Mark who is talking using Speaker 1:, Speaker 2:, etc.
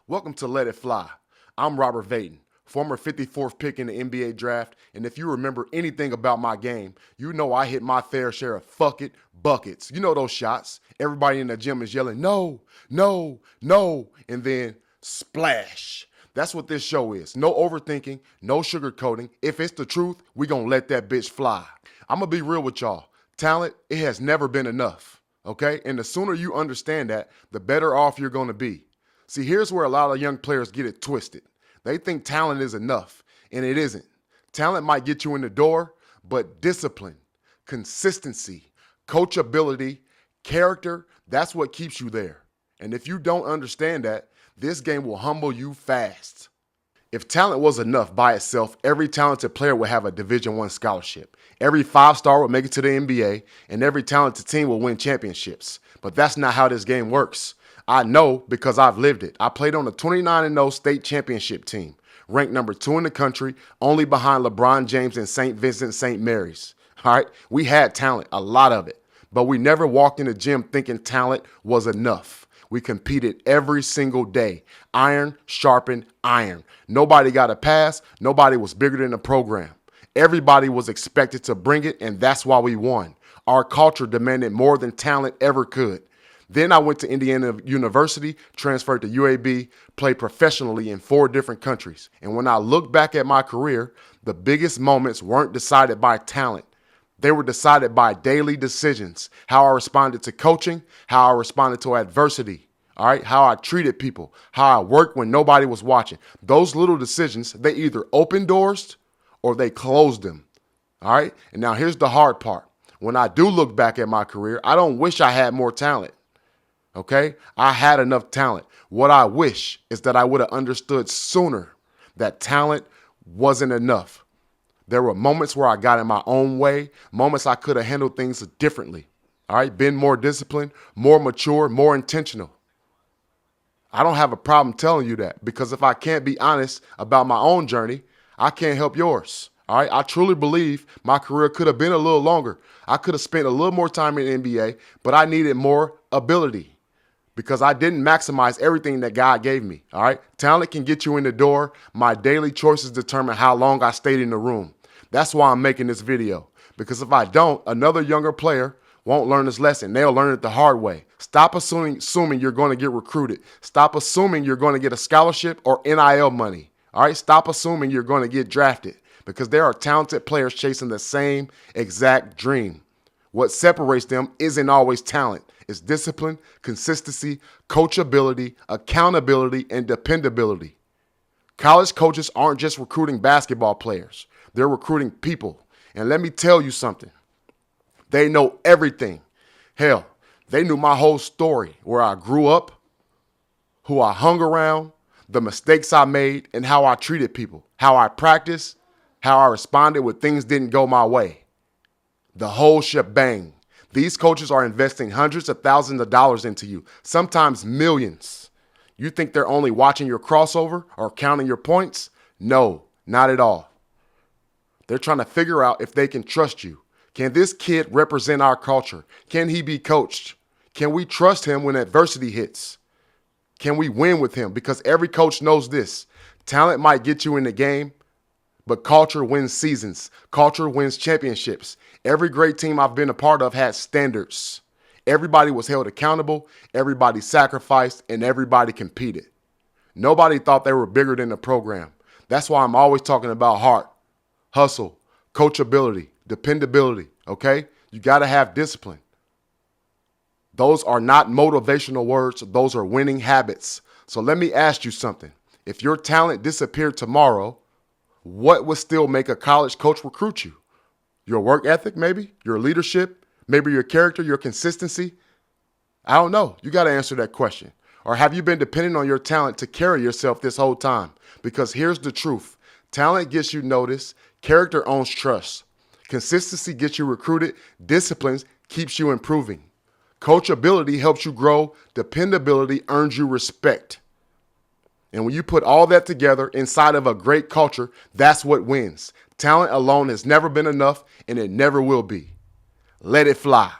Speaker 1: Welcome to Let It Fly. I'm Robert Vaden, former 54th pick in the NBA draft, and if you remember anything about my game, you know I hit my fair share of fuck it buckets. You know those shots. Everybody in the gym is yelling, no, no, no, and then splash. That's what this show is. No overthinking, no sugarcoating. If it's the truth, we gonna let that bitch fly. I'm gonna be real with y'all. Talent, it has never been enough, okay? And the sooner you understand that, the better off you're gonna be. See, here's where a lot of young players get it twisted. They think talent is enough, and it isn't. Talent might get you in the door, but discipline, consistency, coachability, character, that's what keeps you there. And if you don't understand that, this game will humble you fast. If talent was enough by itself, every talented player would have a Division I scholarship. Every five-star would make it to the NBA, and every talented team will win championships. But that's not how this game works. I know because I've lived it. I played on a 29-0 state championship team, ranked number 2 in the country, only behind LeBron James and St. Vincent St. Mary's. All right, we had talent, a lot of it, but we never walked in the gym thinking talent was enough. We competed every single day. Iron sharpened iron. Nobody got a pass. Nobody was bigger than the program. Everybody was expected to bring it, and that's why we won. Our culture demanded more than talent ever could. Then I went to Indiana University, transferred to UAB, played professionally in 4 different countries. And when I look back at my career, the biggest moments weren't decided by talent. They were decided by daily decisions, how I responded to coaching, how I responded to adversity, all right, how I treated people, how I worked when nobody was watching. Those little decisions, they either opened doors or they closed them, all right? And now here's the hard part. When I do look back at my career, I don't wish I had more talent. Okay, I had enough talent. What I wish is that I would have understood sooner that talent wasn't enough. There were moments where I got in my own way, moments I could have handled things differently. All right, been more disciplined, more mature, more intentional. I don't have a problem telling you that because if I can't be honest about my own journey, I can't help yours. All right, I truly believe my career could have been a little longer. I could have spent a little more time in the NBA, but I needed more ability. Because I didn't maximize everything that God gave me, all right? Talent can get you in the door. My daily choices determine how long I stayed in the room. That's why I'm making this video. Because if I don't, another younger player won't learn this lesson. They'll learn it the hard way. Stop assuming you're going to get recruited. Stop assuming you're going to get a scholarship or NIL money, all right? Stop assuming you're going to get drafted because there are talented players chasing the same exact dream. What separates them isn't always talent. It's discipline, consistency, coachability, accountability, and dependability. College coaches aren't just recruiting basketball players. They're recruiting people. And let me tell you something. They know everything. Hell, they knew my whole story, where I grew up, who I hung around, the mistakes I made, and how I treated people, how I practiced, how I responded when things didn't go my way. The whole shebang. These coaches are investing hundreds of thousands of dollars into you, sometimes millions. You think they're only watching your crossover or counting your points? No, not at all. They're trying to figure out if they can trust you. Can this kid represent our culture? Can he be coached? Can we trust him when adversity hits? Can we win with him? Because every coach knows this. Talent might get you in the game, but culture wins seasons. Culture wins championships. Every great team I've been a part of had standards. Everybody was held accountable, everybody sacrificed, and everybody competed. Nobody thought they were bigger than the program. That's why I'm always talking about heart, hustle, coachability, dependability, okay? You got to have discipline. Those are not motivational words. Those are winning habits. So let me ask you something. If your talent disappeared tomorrow, what would still make a college coach recruit you? Your work ethic, maybe? Your leadership? Maybe your character, your consistency? I don't know. You got to answer that question. Or have you been depending on your talent to carry yourself this whole time? Because here's the truth. Talent gets you noticed. Character owns trust. Consistency gets you recruited. Discipline keeps you improving. Coachability helps you grow. Dependability earns you respect. And when you put all that together inside of a great culture, that's what wins. Talent alone has never been enough, and it never will be. Let it fly.